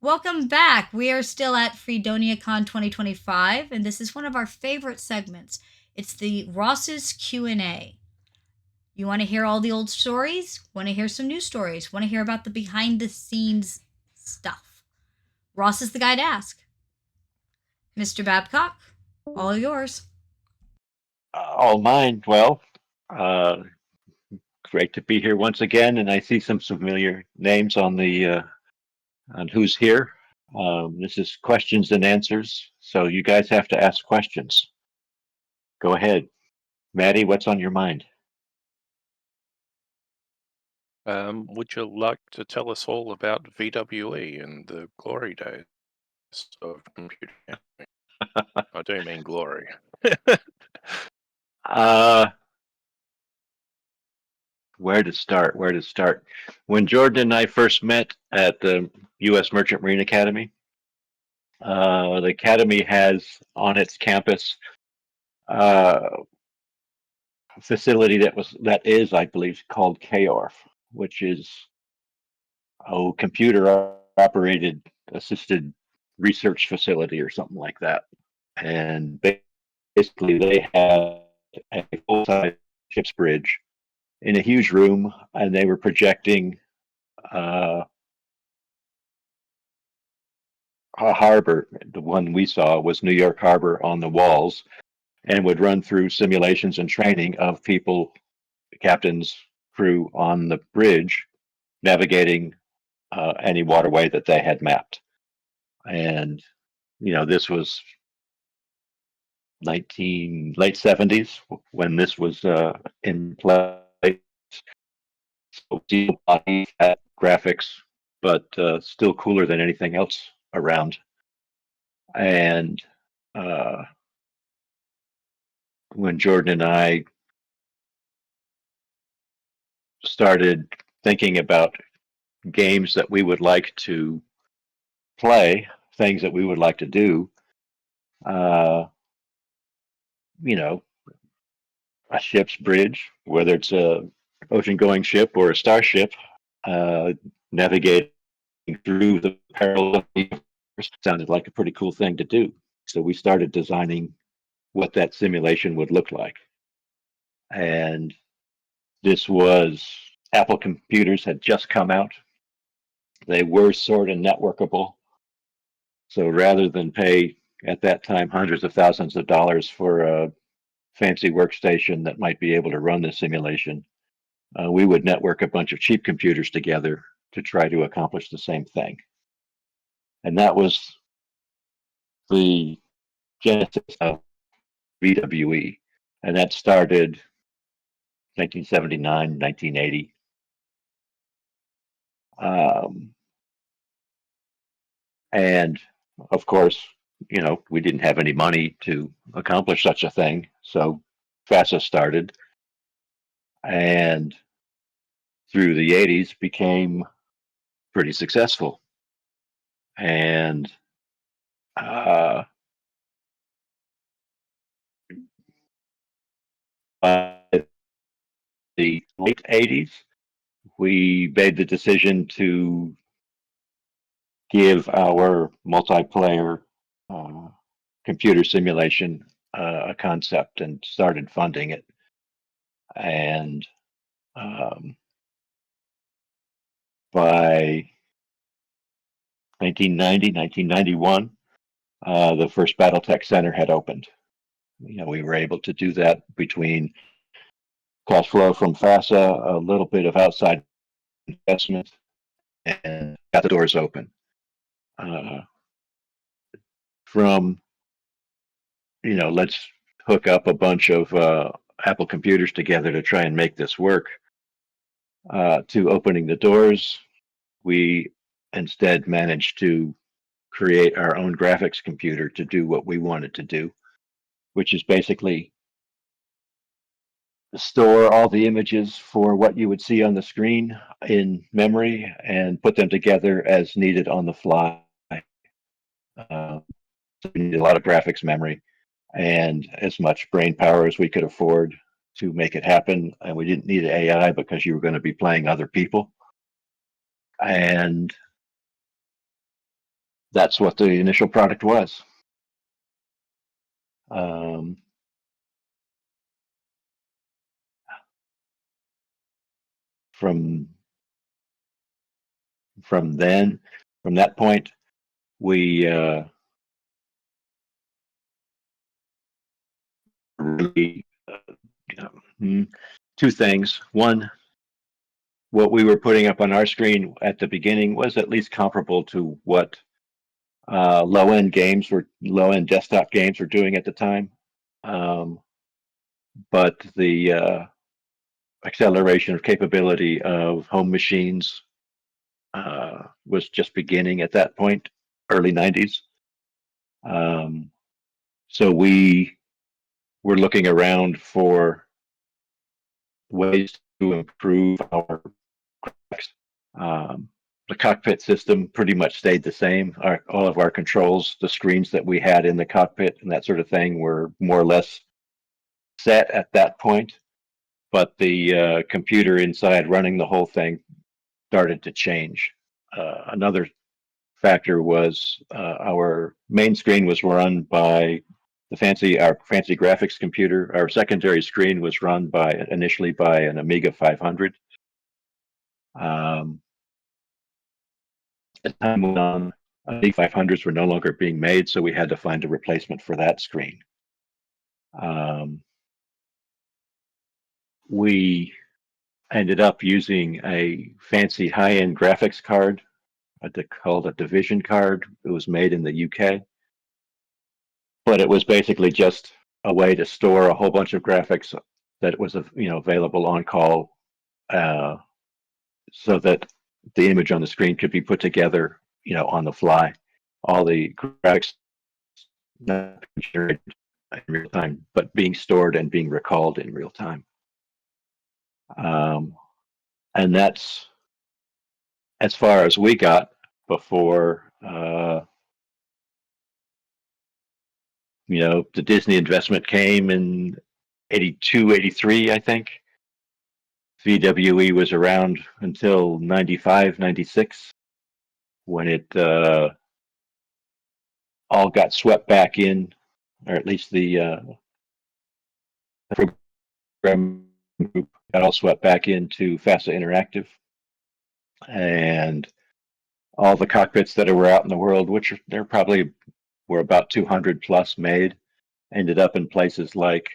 Welcome back. We are still at FreedoniaCon 2025, and this is one of our favorite segments. It's the Ross's Q&A. You want to hear all the old stories? Want to hear some new stories? Want to hear about the behind the scenes stuff? Ross is the guy to ask. Mr. Babcock, all yours. All mine. Well, uh, great to be here once again, and I see some familiar names on the on who's here. This is questions and answers, so you guys have to ask questions. Go ahead, Maddie. What's on your mind? Would you like to tell us all about VWE and the glory days of computer gaming? I do mean glory. uh, where to start? Where to start? When Jordan and I first met at the U.S. Merchant Marine Academy, the academy has on its campus uh, a facility that is, I believe, called KORF, which is computer operated assisted research facility or something like that. And basically, they had a full size ship's bridge in a huge room, and they were projecting uh, a harbor. The one we saw was New York Harbor on the walls, and would run through simulations and training of people, captains, crew on the bridge, navigating any waterway that they had mapped. And this was late 70s when this was in place. So steel body graphics, but still cooler than anything else around. And uh, when Jordan and I started thinking about games that we would like to play, things that we would like to do, uh, you know, a ship's bridge, whether it's a ocean-going ship or a starship, uh, navigating through the parallel universe sounded like a pretty cool thing to do. So we started designing what that simulation would look like. And this was Apple computers had just come out. They were sort of networkable. So rather than pay at that time hundreds of thousands of dollars for a fancy workstation that might be able to run the simulation, we would network a bunch of cheap computers together to try to accomplish the same thing. And that was the genesis of VWE. And that started 1979, 1980. And of course, we didn't have any money to accomplish such a thing. So FASA started, and through the 80s became pretty successful. And uh, by the late 80s, we made the decision to give our multiplayer computer simulation a concept and started funding it. And by 1990, 1991, the first Battletech Center had opened. We were able to do that between cash flow from FASA, a little bit of outside investment, and got the doors open. From, let's hook up a bunch of Apple computers together to try and make this work, to opening the doors, we instead managed to create our own graphics computer to do what we wanted to do, which is basically store all the images for what you would see on the screen in memory and put them together as needed on the fly. So we needed a lot of graphics memory and as much brain power as we could afford to make it happen. And we didn't need AI because you were going to be playing other people. And that's what the initial product was. Um, from from that point, we really two things. One, what we were putting up on our screen at the beginning was at least comparable to what low-end desktop games were doing at the time. But the acceleration of capability of home machines was just beginning at that point, early 90s. So we were looking around for ways to improve our graphics. The cockpit system pretty much stayed the same. All of our controls, the screens that we had in the cockpit and that sort of thing were more or less set at that point. But the computer inside running the whole thing started to change. Another factor was our main screen was run by our fancy graphics computer. Our secondary screen was run initially by an Amiga 500. As time went on, Amiga 500s were no longer being made, so we had to find a replacement for that screen. We ended up using a fancy high-end graphics card called a Division card. It was made in the UK, but it was basically just a way to store a whole bunch of graphics that was available on call, so that the image on the screen could be put together, on the fly. All the graphics not generated in real time, but being stored and being recalled in real time. And that's as far as we got before, the Disney investment came in 82, 83, I think. VWE was around until 95, 96, when it all got swept back in, or at least the program group got all swept back into FASA Interactive. And all the cockpits that were out in the world, which there probably were about 200 plus made, ended up in places like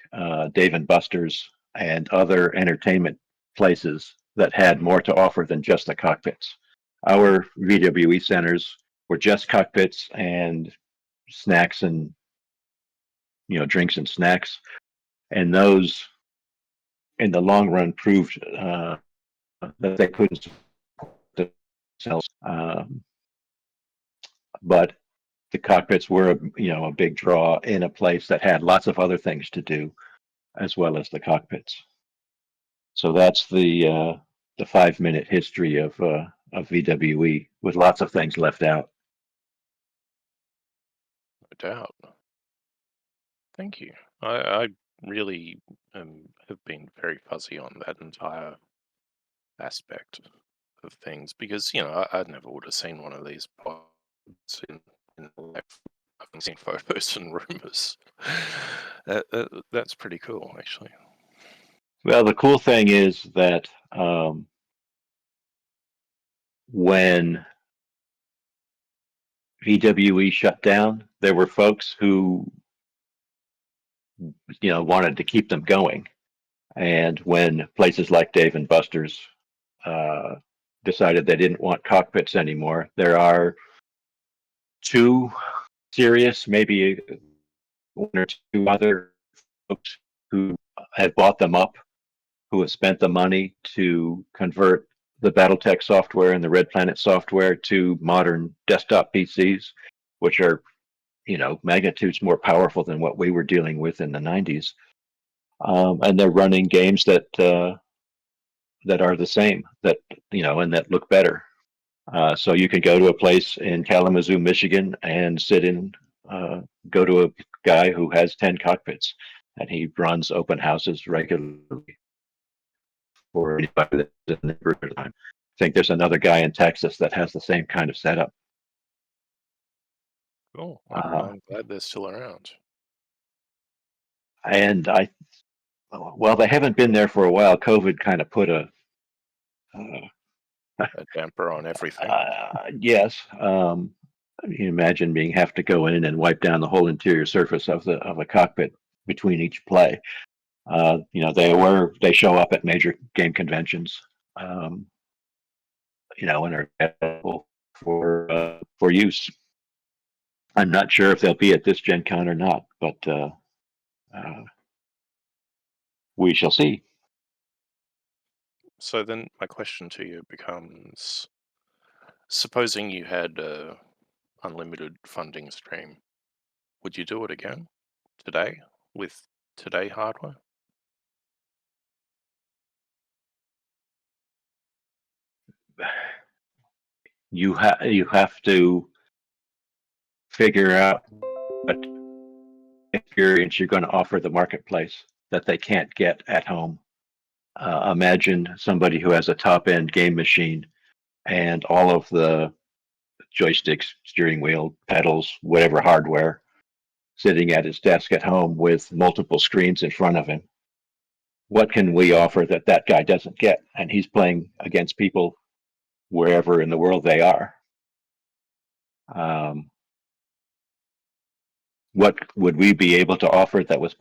Dave & Buster's and other entertainment places that had more to offer than just the cockpits. Our VWE centers were just cockpits and snacks and drinks and snacks, and those in the long run proved that they couldn't support themselves. But the cockpits were a big draw in a place that had lots of other things to do as well as the cockpits. So that's the 5-minute history of VWE, with lots of things left out. No doubt. Thank you. I really have been very fuzzy on that entire aspect of things, because I never would have seen one of these pods in life. I've been seeing photos and rumors. That's pretty cool, actually. Well, the cool thing is that when VWE shut down, there were folks who wanted to keep them going, and when places like Dave & Buster's decided they didn't want cockpits anymore, there are two serious, maybe one or two other folks who have bought them up, who have spent the money to convert the BattleTech software and the Red Planet software to modern desktop PCs, which are, magnitudes more powerful than what we were dealing with in the 90s. And they're running games that are the same, and that look better. So you can go to a place in Kalamazoo, Michigan, and go to a guy who has 10 cockpits, and he runs open houses regularly for anybody that's in the neighborhood. I think there's another guy in Texas that has the same kind of setup. Cool. Uh, I'm glad they're still around. and well, they haven't been there for a while. COVID kind of put uh, A damper on everything. yes. You imagine being have to go in and wipe down the whole interior surface of the cockpit between each play. They show up at major game conventions, um, and are available for use. I'm not sure if they'll be at this Gen Con or not, but uh, we shall see. So then my question to you becomes, supposing you had a unlimited funding stream, would you do it again today with today hardware? You have to figure out what experience you're going to offer the marketplace that they can't get at home. Imagine somebody who has a top end game machine and all of the joysticks, steering wheel, pedals, whatever hardware sitting at his desk at home with multiple screens in front of him. What can we offer that that guy doesn't get? And he's playing against people wherever in the world they are. Um, what would we be able to offer that was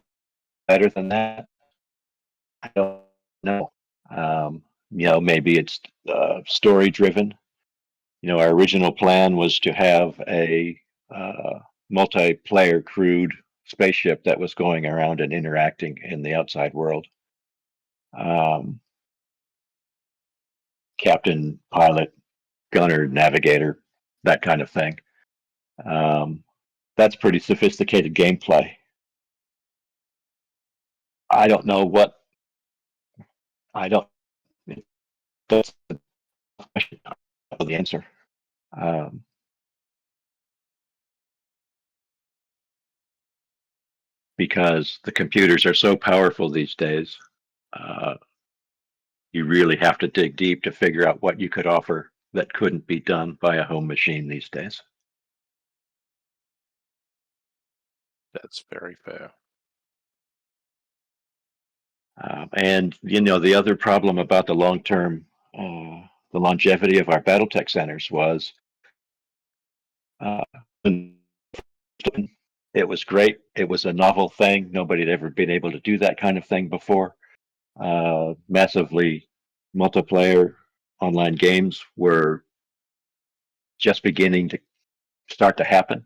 better than that? I don't know. Maybe it's story driven. Our original plan was to have a multiplayer crewed spaceship that was going around and interacting in the outside world. Um, Captain, pilot, gunner, navigator, that kind of thing. Um, that's pretty sophisticated gameplay. I don't know what I don't. That's the question. I don't know the answer. Um, because the computers are so powerful these days. Uh, you really have to dig deep to figure out what you could offer that couldn't be done by a home machine these days. That's very fair. And the other problem about the longevity of our BattleTech centers was uh, it was great. It was a novel thing. Nobody had ever been able to do that kind of thing before. Massively multiplayer online games were just beginning to start to happen.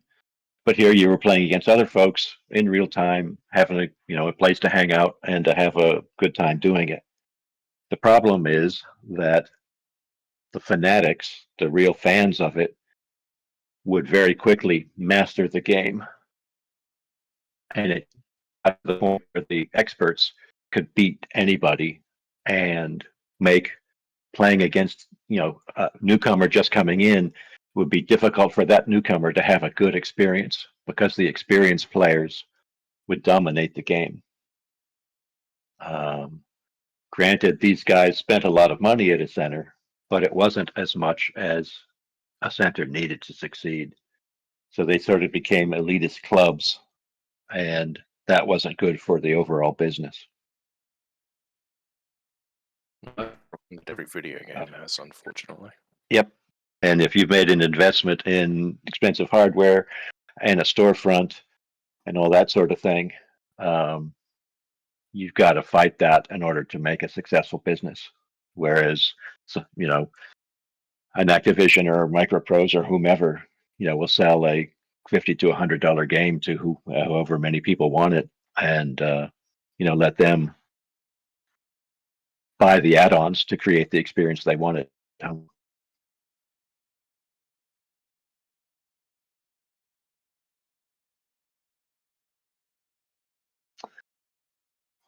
But here you were playing against other folks in real time, having a place to hang out and to have a good time doing it. The problem is that the fanatics, the real fans of it, would very quickly master the game, and it at the point where the experts could beat anybody and make playing against a newcomer just coming in would be difficult for that newcomer to have a good experience because the experienced players would dominate the game. Um, Granted, these guys spent a lot of money at a center, but it wasn't as much as a center needed to succeed. So they sort of became elitist clubs, and that wasn't good for the overall business. That every video Uh, game has, unfortunately. yep. And if you've made an investment in expensive hardware and a storefront and all that sort of thing, um, you've got to fight that in order to make a successful business. Whereas, an Activision or Microprose or whomever, will sell a $50 to $100 game to however many people want it, and let them buy the add-ons to create the experience they wanted.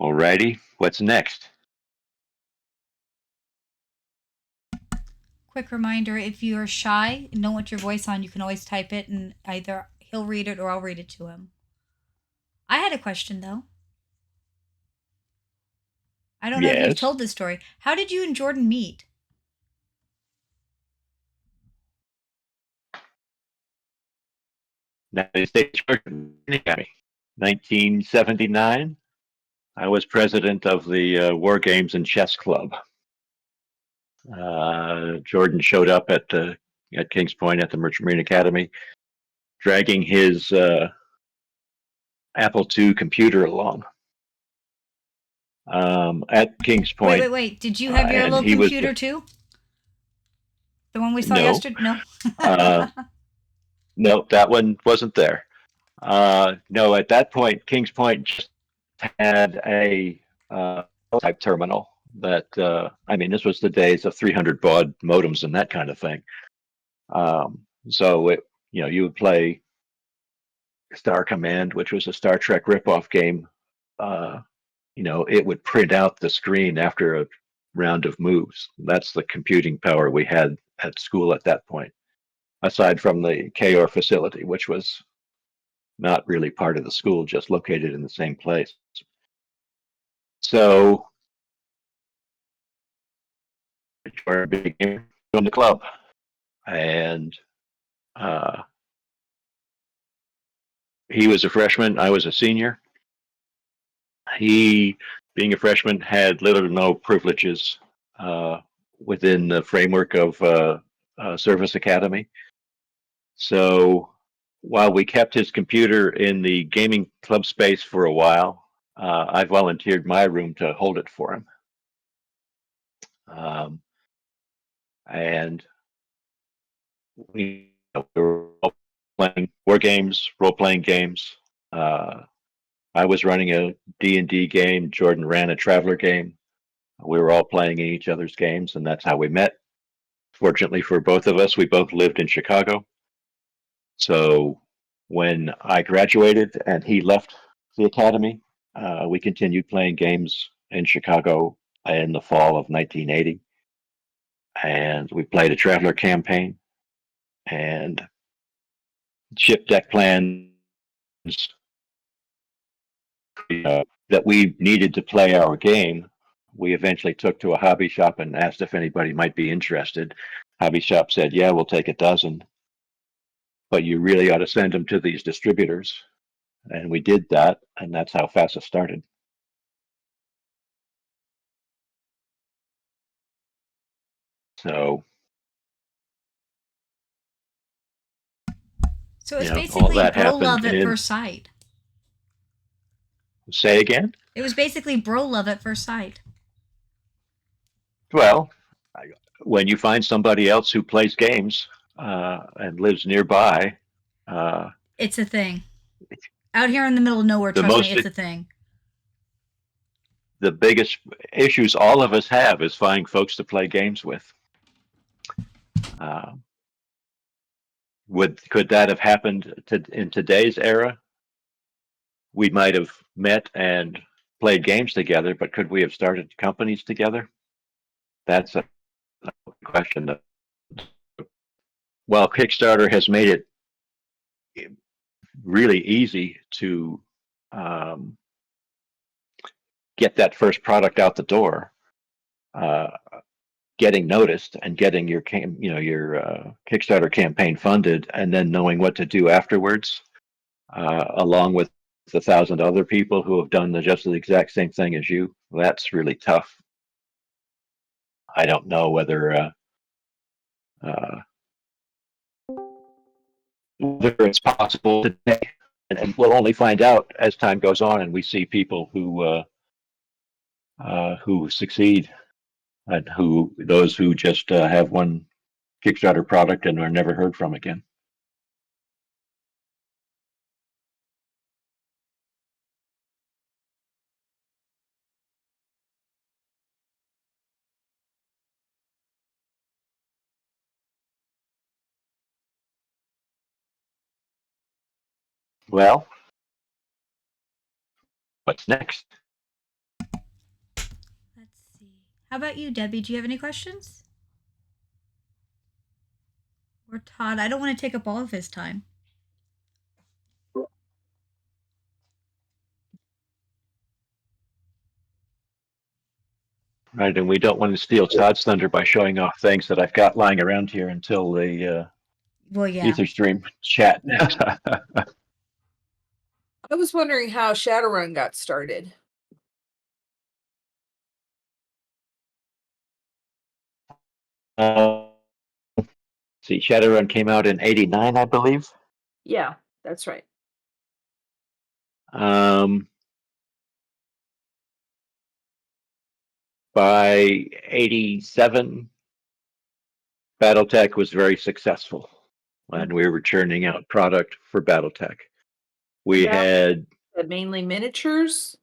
Alrighty, what's next? Quick reminder, if you're shy and don't want your voice on, you can always type it and either he'll read it or I'll read it to him. I had a question though. I don't know if you've Yes. told this story. How did you and Jordan meet? United States Academy. 1979, I was president of the War Games and Chess Club. Jordan showed up at Kings Point at the Merchant Marine Academy, dragging his Apple II computer along. At Kings Point. Wait. Did you have your little computer too? The one we saw yesterday? No. No, that one wasn't there. No, at that point, Kings Point just had a type terminal that, I mean, this was the days of 300 baud modems and that kind of thing. So you would play Star Command, which was a Star Trek ripoff game. It would print out the screen after a round of moves. That's the computing power we had at school at that point, aside from the KOR facility, which was not really part of the school, just located in the same place. So, Jordan began on the club, and he was a freshman. I was a senior. He, being a freshman, had little to no privileges within the framework of Service Academy. So while we kept his computer in the gaming club space for a while, I volunteered my room to hold it for him. And we were all playing war games, role-playing games. I was running a D&D game. Jordan ran a Traveler game. We were all playing in each other's games, and that's how we met. Fortunately for both of us, we both lived in Chicago. So when I graduated and he left the academy, we continued playing games in Chicago in the fall of 1980. And we played a Traveler campaign and ship deck plans that we needed to play our game. We eventually took to a hobby shop and asked if anybody might be interested. Hobby shop said, yeah, we'll take a dozen, but you really ought to send them to these distributors. And we did that, and that's how FASA started. So it's basically bro love at first sight. Say again? It was basically bro love at first sight. Well, when you find somebody else who plays games and lives nearby, it's a thing. Out here in the middle of nowhere, trust me, it's a thing. The biggest issues all of us have is finding folks to play games with. Could that have happened in today's era? We might have met and played games together, but could we have started companies together? That's a question. Well, Kickstarter has made it really easy to get that first product out the door, getting noticed and getting your Kickstarter campaign funded, and then knowing what to do afterwards, along with 1,000 other people who have done just the exact same thing as you. That's really tough. I don't know whether it's possible today, and we'll only find out as time goes on and we see people who succeed, and those who just have one Kickstarter product and are never heard from again. Well, what's next? Let's see. How about you, Debbie? Do you have any questions? Or Todd? I don't want to take up all of his time. Right, and we don't want to steal Todd's thunder by showing off things that I've got lying around here until they Well, yeah. Etherstream chat. I was wondering how Shadowrun got started. See, Shadowrun came out in '89, I believe. Yeah, that's right. By '87, BattleTech was very successful, and we were churning out product for BattleTech. We had mainly miniatures.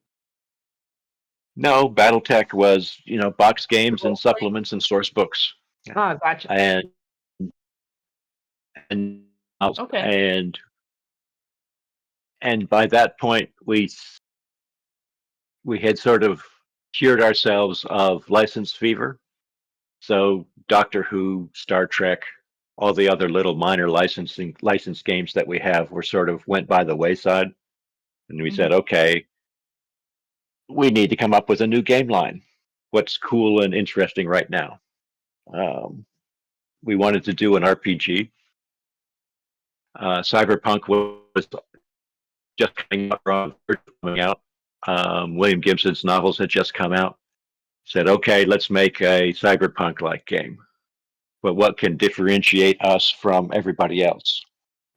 no BattleTech was box games and supplements and source books. Ah, gotcha. And Okay. and by that point we had sort of cured ourselves of license fever. So Doctor Who, Star Trek, all the other little minor license games that we have were sort of went by the wayside, and we said, okay, we need to come up with a new game line. What's cool and interesting right now? We wanted to do an RPG. Cyberpunk was just coming out. William Gibson's novels had just come out. Said, okay, let's make a cyberpunk-like game. But what can differentiate us from everybody else?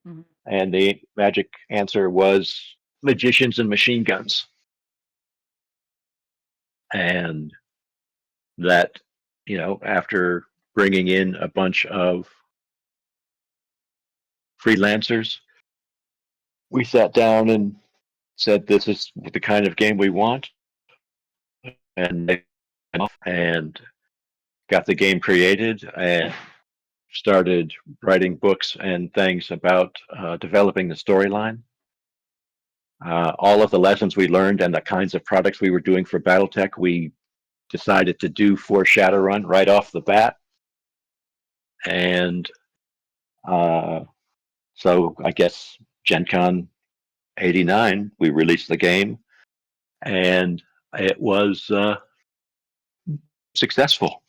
Mhm. And the magic answer was magicians and machine guns. And that, after bringing in a bunch of freelancers, we sat down and said, this is the kind of game we want. And got the game created and started writing books and things about developing the storyline. All of the lessons we learned and the kinds of products we were doing for BattleTech, we decided to do for Shadowrun right off the bat. And so I guess Gen Con '89, we released the game, and it was successful.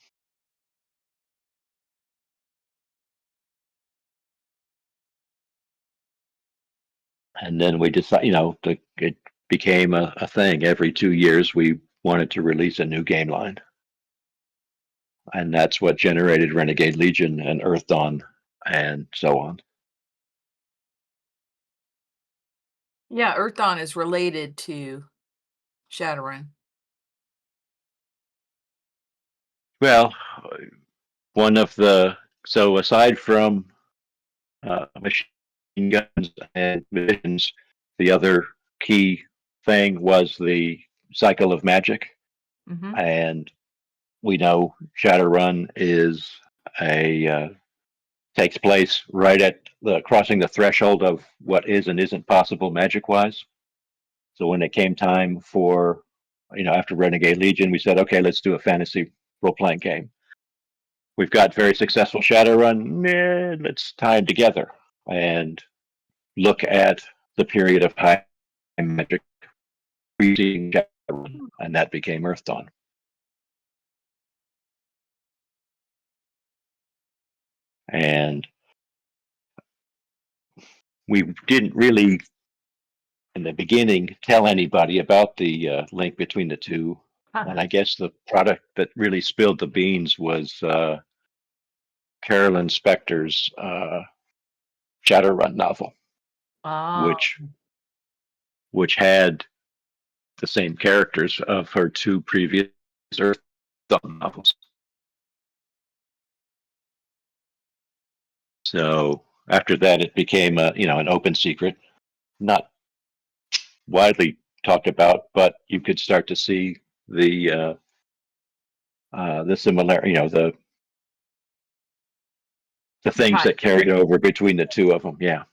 And then we decided, it became a thing. Every 2 years, we wanted to release a new game line. And that's what generated Renegade Legion and Earth Dawn and so on. Yeah, Earth Dawn is related to Shadowrun. Well, so aside from machine guns and missions, the other key thing was the cycle of magic. Mm-hmm. And we know Shadowrun takes place right at crossing the threshold of what is and isn't possible magic-wise. So when it came time for, after Renegade Legion, we said, okay, let's do a fantasy role-playing game. We've got very successful Shadowrun. Let's tie them together and look at the period of high magic preceding Shadowrun, and that became Earth Dawn. And we didn't really, in the beginning, tell anybody about the link between the two. And I guess the product that really spilled the beans was Carolyn Spector's Shadowrun novel, which had the same characters of her two previous Earth Dawn novels. So after that, it became an open secret, not widely talked about, but you could start to see the similarity, the things that carried over between the two of them. Yeah.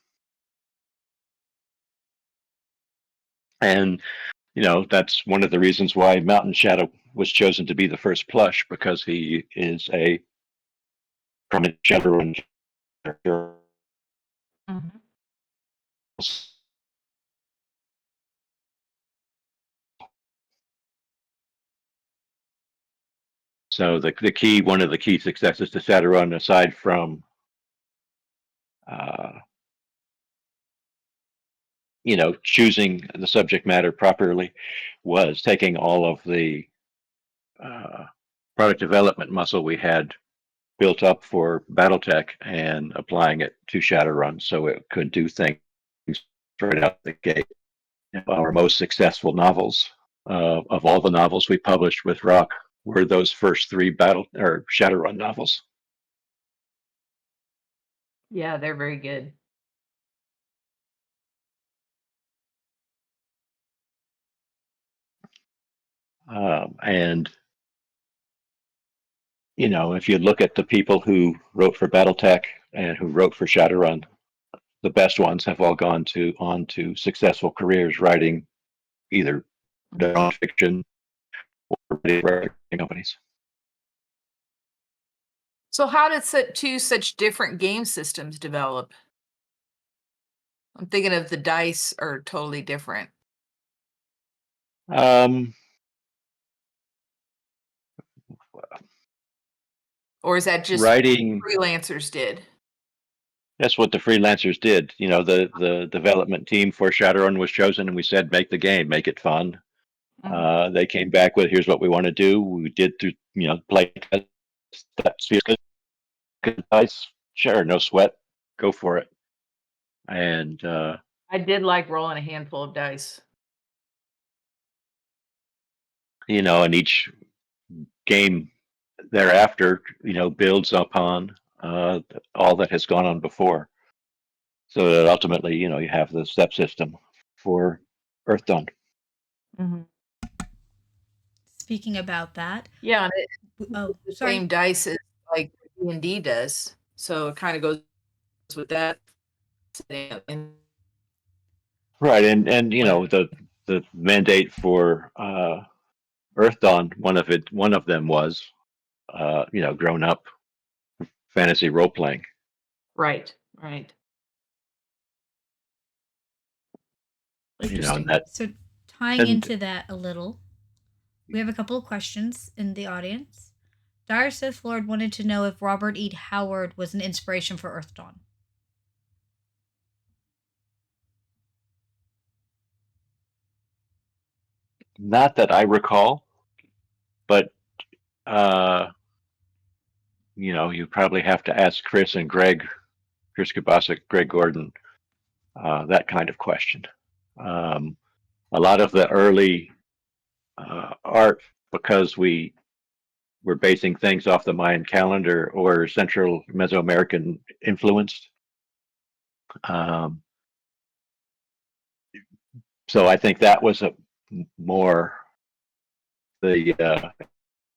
And, that's one of the reasons why Mountain Shadow was chosen to be the first plush, because he is a prominent Shadowrun character. Mm-hmm. So one of the key successes to Shadowrun, aside from uh, choosing the subject matter properly was taking all of the uh, product development muscle we had built up for BattleTech and applying it to Shadowrun so it could do things right out the gate. Our most successful novels, of all the novels we published with Rock, were those first three Shadowrun novels. Yeah, they're very good. And if you look at the people who wrote for BattleTech and who wrote for Shadowrun, the best ones have all gone on to successful careers writing either their own fiction or writing companies. So how did two such different game systems develop? I'm thinking of the dice are totally different. Or is that just Writing, freelancers did? that's what the freelancers did. The development team for Shadowrun was chosen, and we said, make the game, make it fun. They came back with, here's what we want to do. We did through, play test. That feels good. Dice, sure, no sweat, go for it. And I did like rolling a handful of dice. and each game thereafter, builds upon all that has gone on before. So that ultimately, you have the step system for Earth Dawn. Mm-hmm. Speaking about that, Yeah, and oh, the sorry. same dice as like D&D does, so it kind of goes with that. Right, and the mandate for Earth Dawn, one of them was, grown up fantasy role playing. Right, right. Interesting. So tying into that a little, we have a couple of questions in the audience. Dire Sith Lord wanted to know if Robert E. Howard was an inspiration for Earth Dawn. Not that I recall, but you probably have to ask Chris Kubasik, Greg Gordon, that kind of question. A lot of the early art, because we were basing things off the Mayan calendar or Central Mesoamerican influenced. So I think that was more the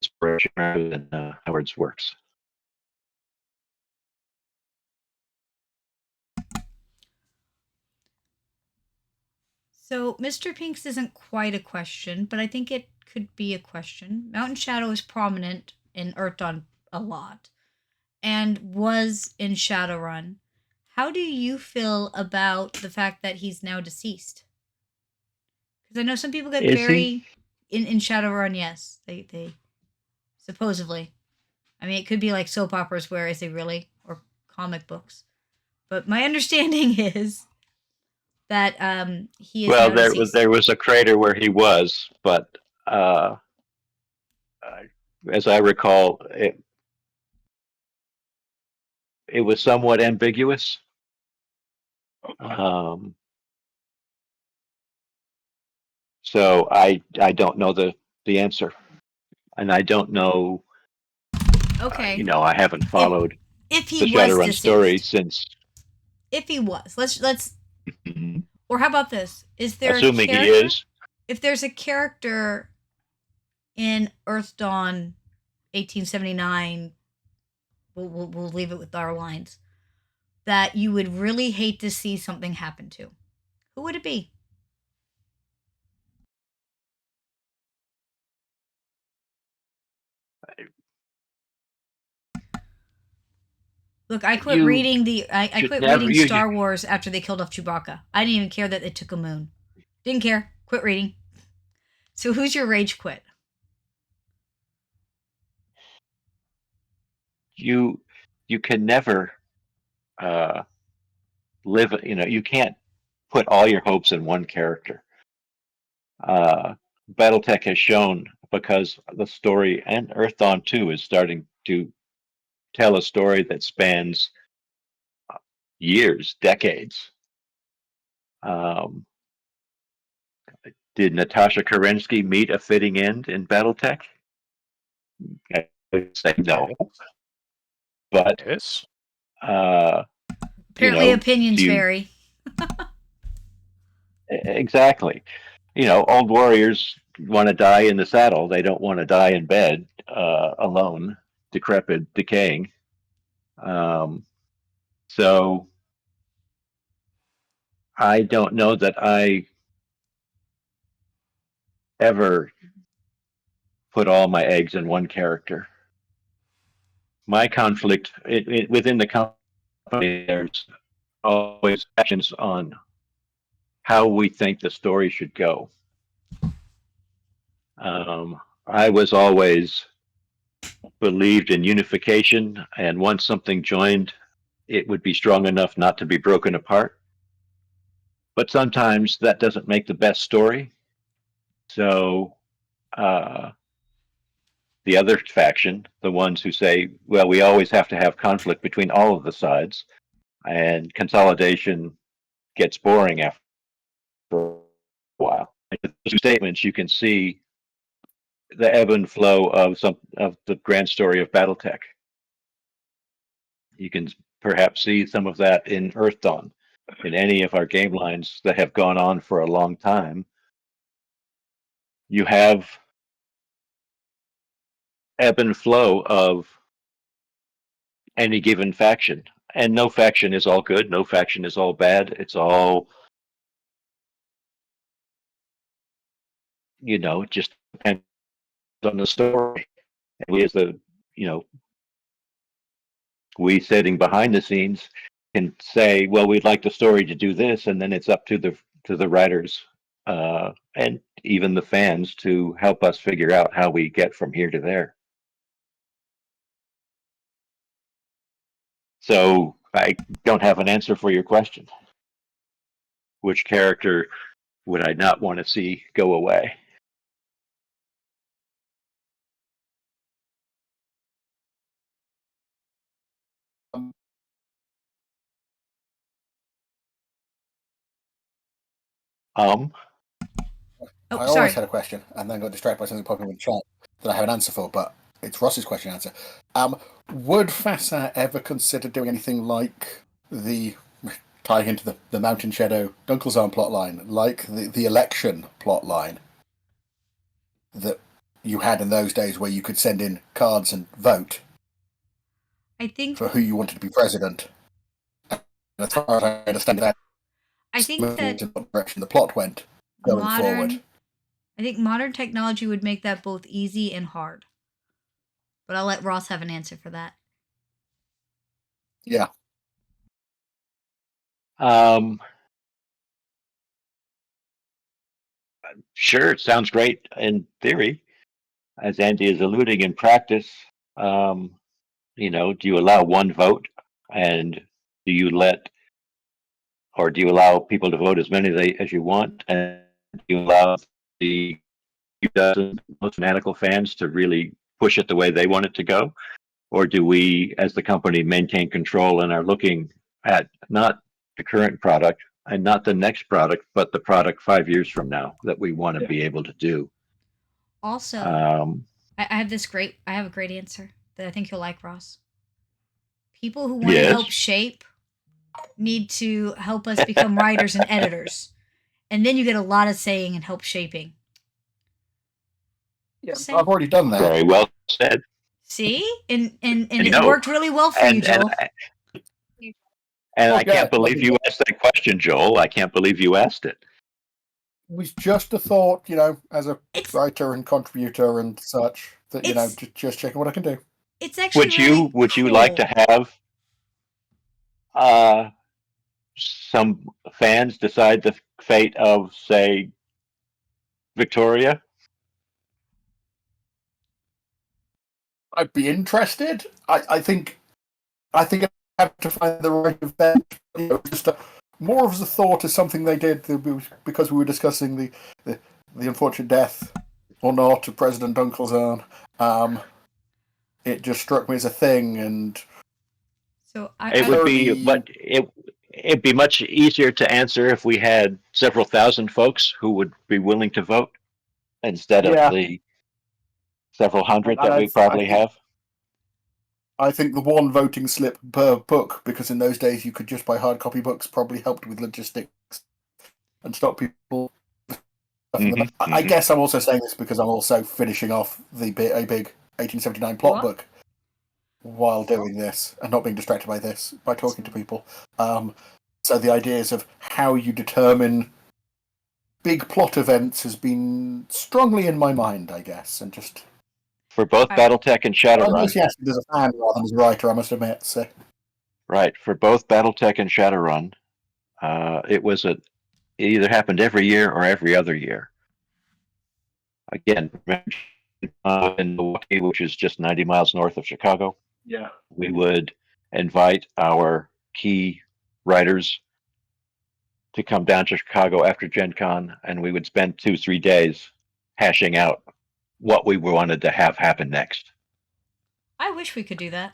inspiration rather than Howard's works. So Mr. Pink's isn't quite a question, but I think it could be a question. Mountain Shadow is prominent in Earth Dawn a lot and was in Shadowrun. How do you feel about the fact that he's now deceased? Because I know some people get very in Shadowrun. Yes, they supposedly. I mean, it could be like soap operas where is he really, or comic books. But my understanding is that he is now deceased. There was a crater where he was, but as I recall, it was somewhat ambiguous. So I don't know the answer, and I don't know. Okay. I haven't followed if he the was Shadowrun deceased. story since. If he was, let's. Or how about this? Is there assuming a he is? If there's a character in Earth Dawn, 1879, we'll leave it with our lines, that you would really hate to see something happen to, who would it be? Look, I quit reading reading Star Wars after they killed off Chewbacca. I didn't even care that they took a moon. Didn't care. Quit reading. So who's your rage quit? You can never live. You can't put all your hopes in one character. BattleTech has shown, because the story, and Earthdawn 2 is starting to tell a story that spans years, decades. Did Natasha Kerensky meet a fitting end in BattleTech? I would say no, but Yes. Apparently, opinions vary. Exactly. Old warriors want to die in the saddle. They don't want to die in bed, alone, decrepit, decaying. So I don't know that I ever put all my eggs in one character. My conflict within the company, there's always actions on how we think the story should go. I was always believed in unification, and once something joined, it would be strong enough not to be broken apart. But sometimes that doesn't make the best story. So uh, the other faction, the ones who say, well, we always have to have conflict between all of the sides, and consolidation gets boring after a while. In those statements, you can see the ebb and flow of some of the grand story of BattleTech. You can perhaps see some of that in Earthdawn, in any of our game lines that have gone on for a long time. You have ebb and flow of any given faction, and no faction is all good, no faction is all bad. It's all, it just depends on the story. And we, as we sitting behind the scenes, can say, well, we'd like the story to do this, and then it's up to the writers, and even the fans, to help us figure out how we get from here to there. So I don't have an answer for your question. Which character would I not want to see go away? Um, Oh, I always sorry. had a question and then got distracted by something popping in the chat that I have an answer for, but it's Ross's question answer. Would FASA ever consider doing anything like the, tying into the Mountain Shadow Dunkelzahn plotline, like the election plotline that you had in those days, where you could send in cards and vote I think for who you wanted to be president? And as far as I understand that, that what direction the plot went going forward. I think modern technology would make that both easy and hard. But I'll let Ross have an answer for that. Yeah. Sure, it sounds great in theory. As Andy is alluding, in practice, do you allow one vote, and do you allow people to vote as many as you want, and do you allow the few dozen most fanatical fans to really push it the way they want it to go? Or do we, as the company, maintain control and are looking at not the current product and not the next product, but the product 5 years from now that we want to be able to do? Also, I have a great answer that I think you'll like, Ross. People who want to help shape need to help us become writers and editors. And then you get a lot of saying and help shaping. Yeah, I've already done that. Very well said. See? And it worked really well for you, Joel. And I can't believe you asked that question, Joel. I can't believe you asked it. It was just a thought, as a writer and contributor and such, that, just checking what I can do. It's actually would you like to have some fans decide the fate of, say, Victoria? I'd be interested. I think I have to find the right event just more of the thought as something they did because we were discussing the unfortunate death or not of President Dunkelzahn. It just struck me as a thing, and So It would be, but it'd be much easier to answer if we had several thousand folks who would be willing to vote instead of the several hundred that we probably have. I think the one voting slip per book, because in those days you could just buy hard copy books, probably helped with logistics and stop people. I guess I'm also saying this because I'm also finishing off a big 1879 plot book while doing this and not being distracted by this, by talking to people. So the ideas of how you determine big plot events has been strongly in my mind, I guess, and just for both BattleTech and Shadowrun. Yes, as a fan rather than as a writer, I must admit. So. Right, for both BattleTech and Shadowrun, it either happened every year or every other year. Again, in Milwaukee, which is just 90 miles north of Chicago, we would invite our key writers to come down to Chicago after Gen Con, and we would spend 2-3 days hashing out what we wanted to have happen next. I wish we could do that.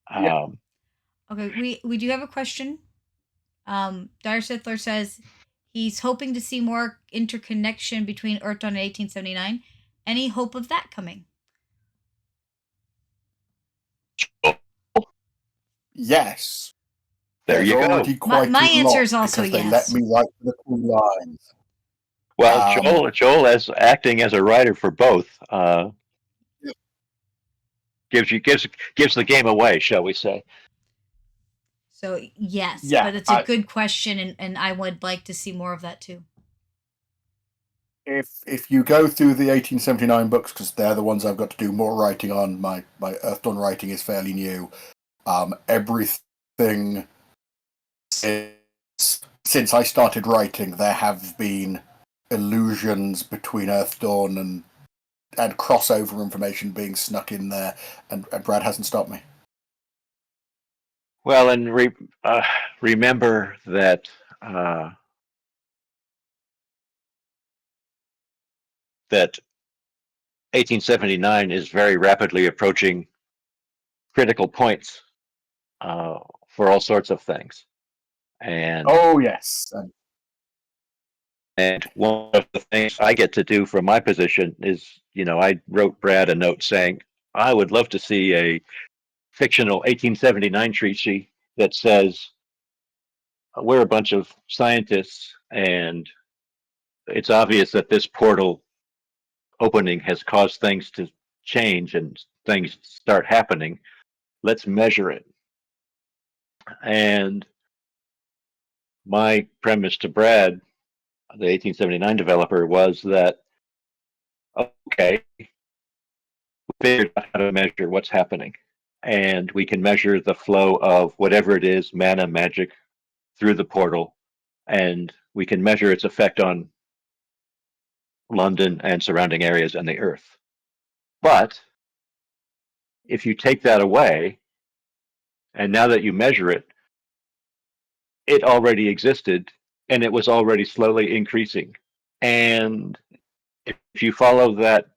Okay, we do have a question. Dire Sithler says he's hoping to see more interconnection between Earthdawn and 1879. Any hope of that coming? Yes. There you go. My answer is also yes. They let me write the 2 lines. Well, Joel, as acting as a writer for both, gives the game away, shall we say? So yes, but it's a good question, and I would like to see more of that too. If you go through the 1879 books, because they're the ones I've got to do more writing on, my Earthdawn writing is fairly new. Everything since I started writing, there have been allusions between Earthdawn and crossover information being snuck in there, and Brad hasn't stopped me. Well, and remember that that 1879 is very rapidly approaching critical points for all sorts of things. And yes. And one of the things I get to do from my position is, I wrote Brad a note saying, I would love to see a fictional 1879 treaty that says, we're a bunch of scientists, and it's obvious that this portal opening has caused things to change and things start happening. Let's measure it. And my premise to Brad, the 1879 developer, was that, okay, we figured out how to measure what's happening. And we can measure the flow of whatever it is, mana, magic, through the portal. And we can measure its effect on London and surrounding areas and the Earth. But if you take that away, and now that you measure it, it already existed, and it was already slowly increasing. And if you follow that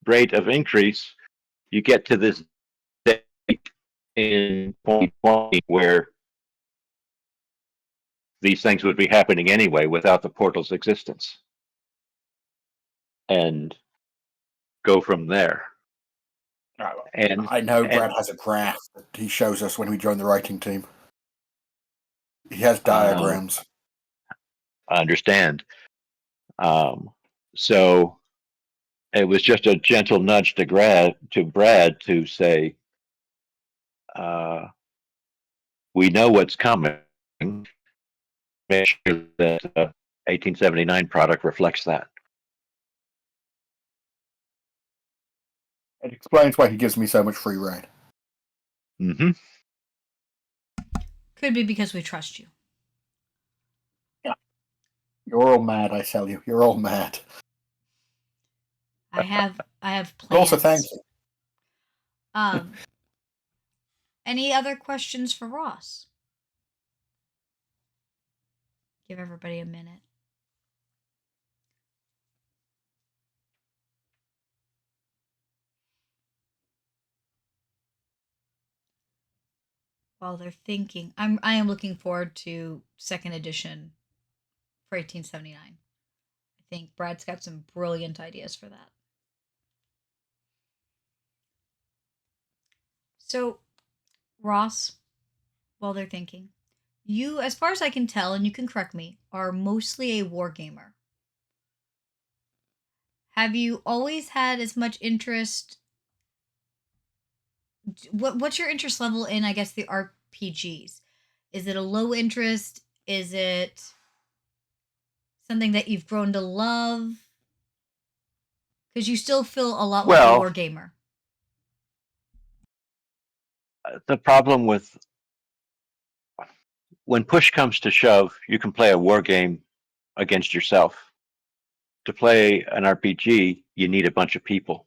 rate of increase, you get to this date in 2020 where these things would be happening anyway without the portal's existence. And go from there. And I know Brad has a graph that he shows us when we join the writing team. He has diagrams. I understand. So it was just a gentle nudge to Brad to say, we know what's coming. Make sure that 1879 product reflects that. It explains why he gives me so much free rein. Mm-hmm. Could be because we trust you. Yeah. You're all mad, I tell you. You're all mad. I have plans. Also, thank you. Any other questions for Ross? Give everybody a minute. While they're thinking, I am looking forward to second edition for 1879. I think Brad's got some brilliant ideas for that. So, Ross, while they're thinking, you, as far as I can tell, and you can correct me, are mostly a wargamer. Have you always had as much interest? What's your interest level in, I guess, the RPGs? Is it a low interest? Is it something that you've grown to love? Because you still feel a lot like a Well, wargamer. the problem with when push comes to shove, you can play a war game against yourself. To play an RPG, you need a bunch of people.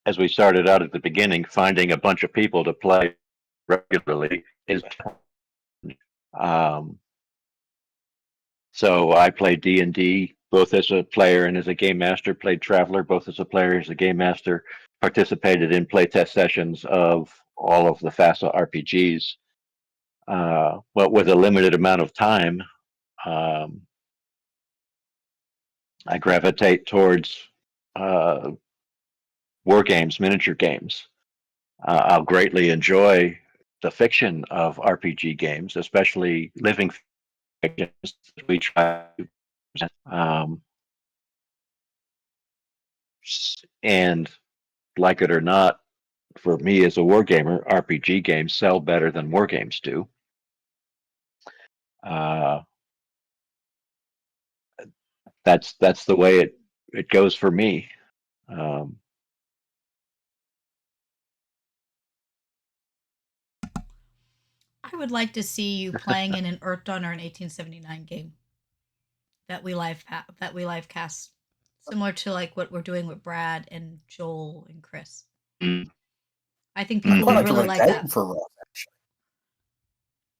As we started out at the beginning, finding a bunch of people to play regularly is. Um, so I played D&D both as a player and as a game master. Played Traveler both as a player and as a game master. Participated in playtest sessions of all of the FASA RPGs. But with a limited amount of time, I gravitate towards war games, miniature games. I'll greatly enjoy the fiction of RPG games, especially living fictions that we try to present. And like it or not, for me as a wargamer, RPG games sell better than war games do. That's the way it goes for me. I would like to see you playing in an Earthdawn or an 1879 game that we live cast, similar to like what we're doing with Brad and Joel and Chris. Mm. I think I'd people quite would like to really run a like game that. for Ross, actually.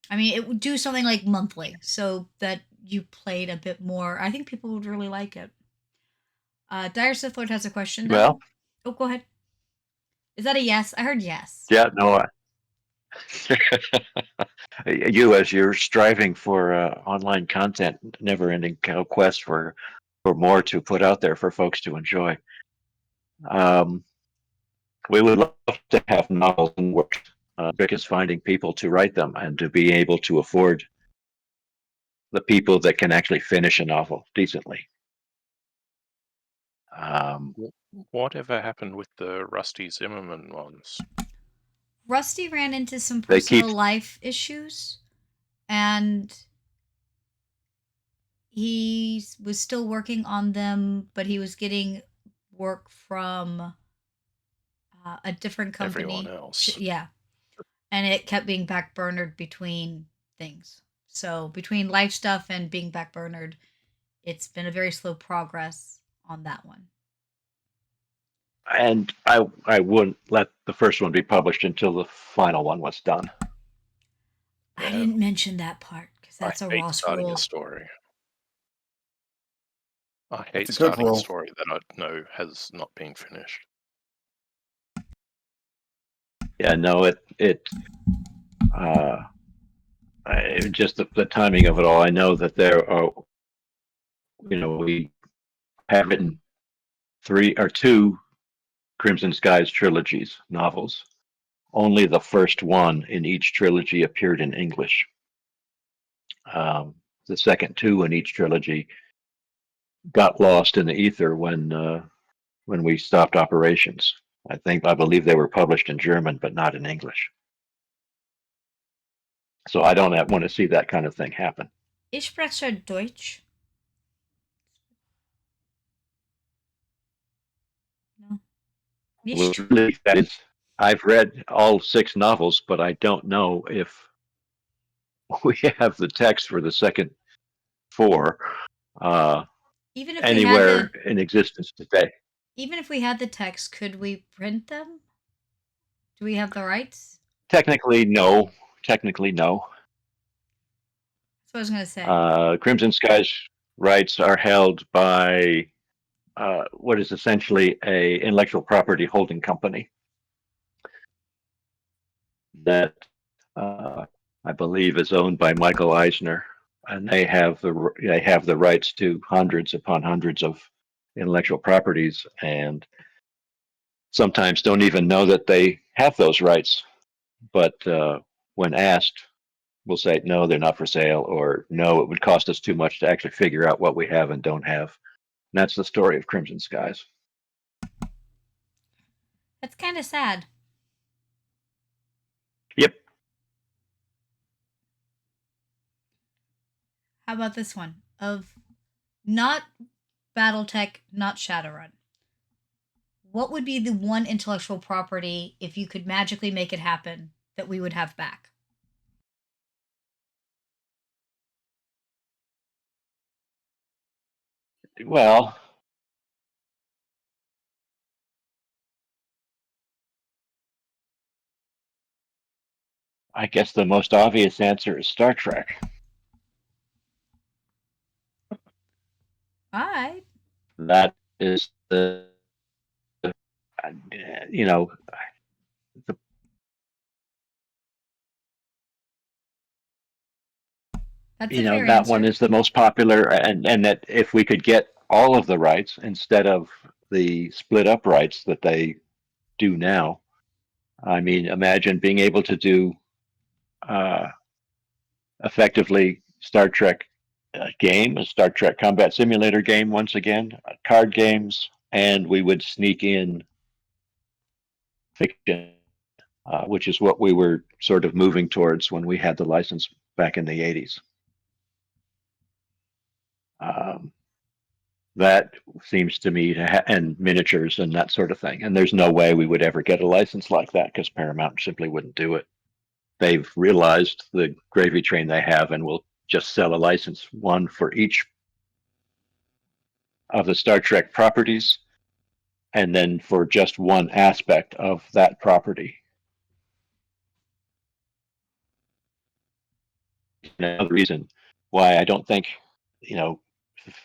I mean, it would do something like monthly, so that you played a bit more. I think people would really like it. Dire Sith Lord has a question. Though. Well, oh, go ahead. Is that a yes? I heard yes. yeah, no. You, as you're striving for online content, never-ending quest for more to put out there for folks to enjoy. We would love to have novels in works. Because finding people to write them and to be able to afford the people that can actually finish a novel decently. Whatever happened with the Rusty Zimmerman ones? Rusty ran into some They personal keep- life issues, and he was still working on them, but he was getting work from a different company. Everyone else. Yeah. And it kept being backburnered between things. So between life stuff and being backburnered, it's been a very slow progress on that one. And I wouldn't let the first one be published until the final one was done. I didn't mention that part because that's I a hate Ross starting rule. a story. I hate It's a good starting a rule. story that I know has not been finished. Yeah, no, just the timing of it all. I know that there are, we have written 3 or 2 Crimson Skies trilogies novels. Only the first one in each trilogy appeared in English. The second 2 in each trilogy got lost in the ether when we stopped operations. I believe they were published in German, but not in English. So I don't want to see that kind of thing happen. Ich spreche Deutsch. No. Nicht. Really, that is, I've read all 6 novels, but I don't know if we have the text for the second 4 Even if anywhere in existence today. Even if we had the text, could we print them? Do we have the rights? Technically, no. Technically, no. That's what I was going to say. Crimson Skies rights are held by what is essentially a intellectual property holding company that I believe is owned by Michael Eisner, and they have the rights to hundreds upon hundreds of intellectual properties, and sometimes don't even know that they have those rights. But when asked, will say no, they're not for sale, or no, it would cost us too much to actually figure out what we have and don't have. And that's the story of Crimson Skies. That's kind of sad. Yep. How about this one? Of not Battletech, not Shadowrun. What would be the one intellectual property, if you could magically make it happen, that we would have back? Well, I guess the most obvious answer is Star Trek. All right. That is the, you know, the, That's a fair that one answer. is the most popular, and that if we could get all of the rights instead of the split up rights that they do now, I mean, imagine being able to do uh, effectively Star Trek game, a Star Trek combat simulator game once again, card games, and we would sneak in fiction, which is what we were sort of moving towards when we had the license back in the 80s. Um, that seems to me to and miniatures and that sort of thing. And there's no way we would ever get a license like that because Paramount simply wouldn't do it. They've realized the gravy train they have and will just sell a license, one for each of the Star Trek properties, and then for just one aspect of that property. Another reason why I don't think,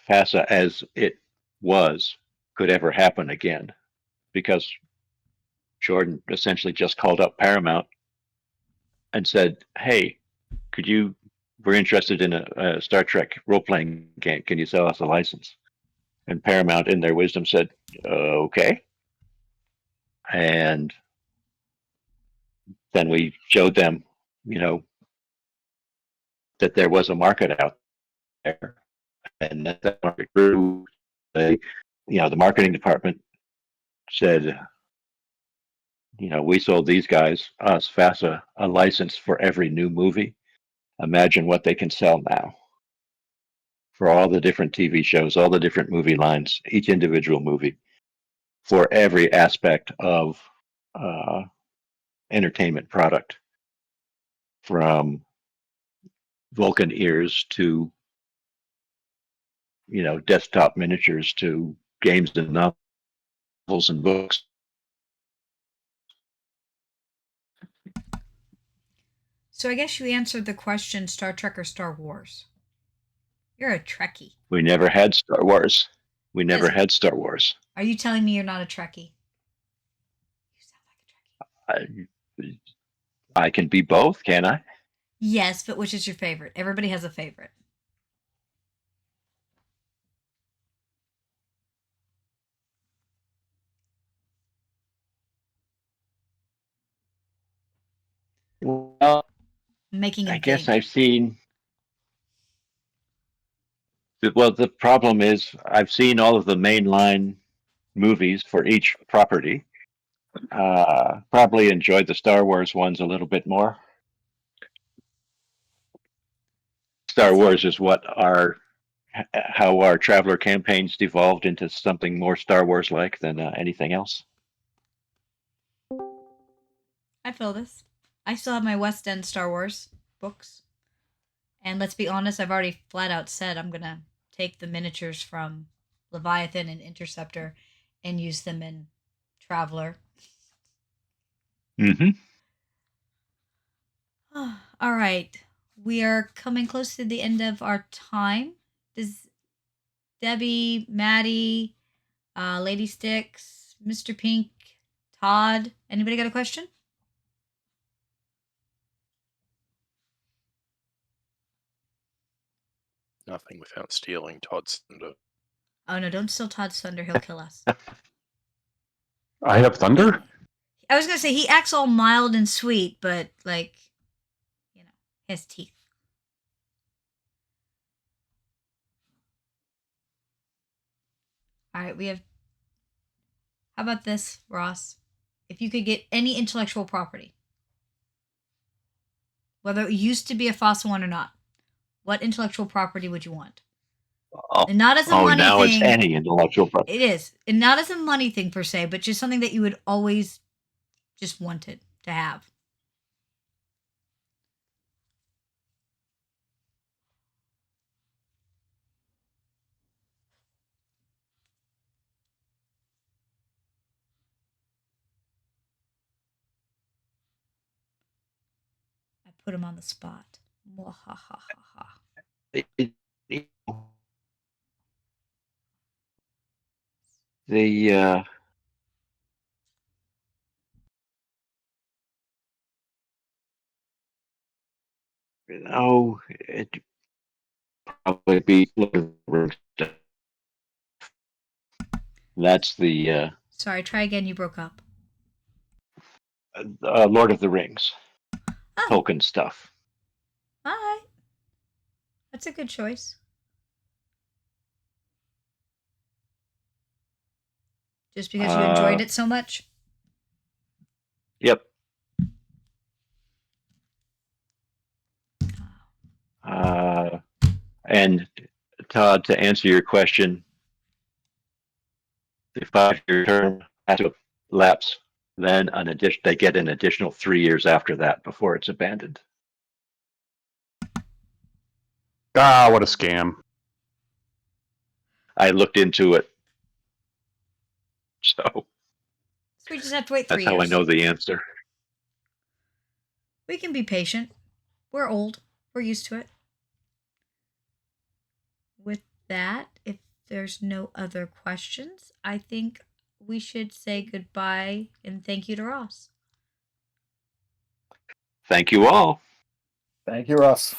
FASA as it was could ever happen again, because Jordan essentially just called up Paramount and said, "Hey, we're interested in a Star Trek role-playing game. Can you sell us a license?" And Paramount, in their wisdom, said, "Okay." And then we showed them, that there was a market out there, and that market grew. The marketing department said, we sold these guys, us, FASA, a license for every new movie. Imagine what they can sell now for all the different TV shows, all the different movie lines, each individual movie, for every aspect of uh, entertainment product, from Vulcan ears to desktop miniatures to games and novels and books. So I guess you answered the question, Star Trek or Star Wars. You're a Trekkie. We never had Star Wars. We never Yes. had Star Wars. Are you telling me you're not a Trekkie? You sound like a Trekkie. I can be both, can I? Yes, but which is your favorite? Everybody has a favorite. Well, I'm making him I guess think. I've seen. Well, the problem is I've seen all of the mainline movies for each property. Probably enjoyed the Star Wars ones a little bit more. Star Wars is how our Traveler campaigns devolved into something more Star Wars like than anything else. I feel this. I still have my West End Star Wars books. And let's be honest, I've already flat out said I'm going to take the miniatures from Leviathan and Interceptor and use them in Traveler. Mm-hmm. All right. We are coming close to the end of our time. Does Debbie, Maddie, Lady Sticks, Mr. Pink, Todd, anybody got a question? Nothing without stealing Todd's thunder. Oh no, don't steal Todd's thunder. He'll kill us. I have thunder? I was going to say he acts all mild and sweet, but like, his teeth. All right, we have. How about this, Ross? If you could get any intellectual property, whether it used to be a fossil one or not, what intellectual property would you want? Oh, And not as a money now thing. it's any intellectual property. It is. And not as a money thing per se, but just something that you would always just wanted to have. I put him on the spot. Mwahahaha. The it probably be Lord of the Rings. That's the Sorry, try again. You broke up. Lord of the Rings Oh, Tolkien stuff. all right. That's a good choice. Just because you enjoyed it so much? Yep. Oh. And Todd, to answer your question, the 5-year term has to lapse. Then they get an additional 3 years after that before it's abandoned. Ah, what a scam. I looked into it, so So we just have to wait 3 that's years. how I know the answer. We can be patient. We're old. We're used to it. With that, if there's no other questions, I think we should say goodbye and thank you to Ross. Thank you all. Thank you, Ross.